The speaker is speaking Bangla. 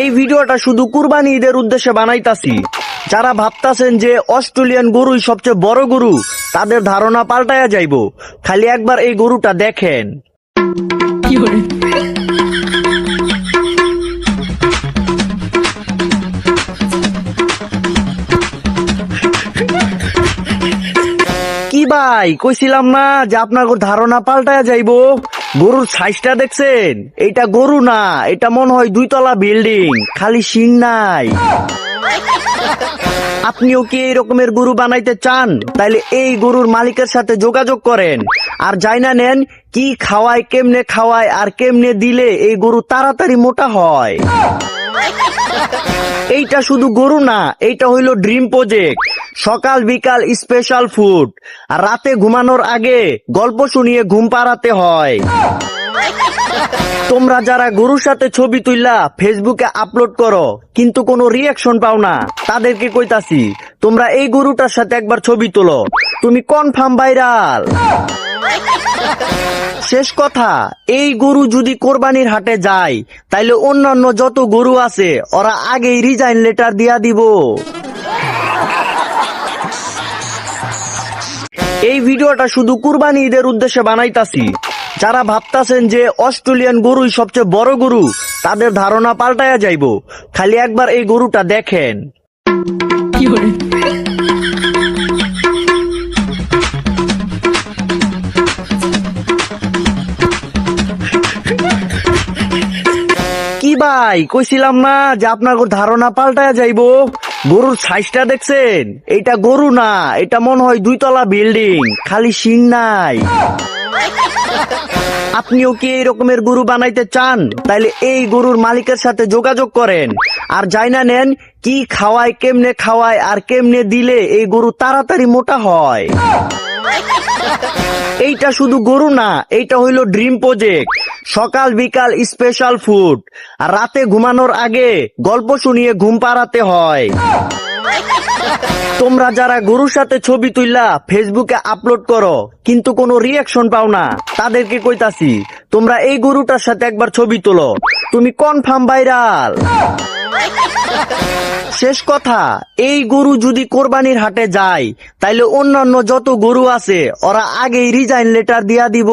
এই ভিডিওটা শুধু কুরবানি ঈদের উদ্দেশ্যে বানাইতাছি। যারা ভাবতাছেন যে অস্ট্রেলিয়ান গরুই সবচেয়ে বড় গরু, তাদের ধারণা পাল্টায়া যাইব। খালি একবার এই গরুটা দেখেন। কি ভাই, কইছিলাম না যে আপনার ধারণা পাল্টায়া যাইব। গরুর সাইজটা দেখছেন? এটা গরু না, এটা মনে হয় 2 তলা বিল্ডিং, খালি শিং নাই। আপনিও কি এই রকমের গরু বানাইতে চান? তাইলে এই গরুর মালিকের সাথে যোগাযোগ করেন আর জাইনা নেন কি খাওয়ায়, কেমনে খাওয়ায় আর কেমনে দিলে এই গরু তাড়াতাড়ি মোটা হয়। এইটা শুধু গরু না, এইটা হইলো ড্রিম প্রজেক্ট। সকাল বিকাল স্পেশাল ফুড, আর রাতে ঘুমানোর আগে গল্প শুনিয়ে ঘুম পাড়াতে হয়। তোমরা যারা গরুর সাথে ছবি তুললা ফেসবুকে আপলোড করো কিন্তু কোনো রিয়াকশন পাও না, তাদেরকে কইতাছি তোমরা এই গরুটার সাথে একবার ছবি তোলো, তুমি কনফার্ম ভাইরাল। শেষ কথা, এই গরু যদি কোরবানির হাটে যায় তাইলে অন্যান্য যত গরু আছে ওরা আগেই রিজাইন লেটার দিয়া দিব। এই ভিডিওটা শুধু কুরবানি ঈদের উদ্দেশ্যে বানাইতাছি। যারা ভাবতাছেন যে অস্ট্রেলিয়ান গরুই সবচেয়ে বড় গরু, তাদের ধারণা পাল্টায়া যাইব। খালি একবার এই গরুটা দেখেন। কি ভাই, কইছিলাম না যে আপনার ধারণা পাল্টায়া যাইব। গরুর সাইজটা দেখছেন? এটা গরু না, এটা মনে হয় 2 তলা বিল্ডিং, খালি শিং নাই। আপনিও কি এই রকমের গরু বানাইতে চান? তাইলে এই গরুর মালিকের সাথে যোগাযোগ করেন আর জাইনা নেন কি খাওয়ায়, কেমনে খাওয়ায় আর কেমনে দিলে এই গরু তাড়াতাড়ি মোটা হয়। এইটা শুধু গরু না, এইটা হইলো ড্রিম প্রজেক্ট। সকাল বিকাল স্পেশাল ফুড, আর রাতে ঘুমানোর আগে গল্প শুনিয়ে ঘুম পাড়াতে হয়। তোমরা যারা গরুর সাথে ছবি তুললা ফেসবুকে আপলোড করো কিন্তু কোনো রিয়াকশন পাও না, তাদেরকে কইতাছি তোমরা এই গরুটার সাথে একবার ছবি তোলো, তুমি কনফার্ম ভাইরাল। শেষ কথা, এই গরু যদি কোরবানির হাটে যায় তাইলে অন্যান্য যত গরু আছে ওরা আগেই রিজাইন লেটার দিয়া দিব।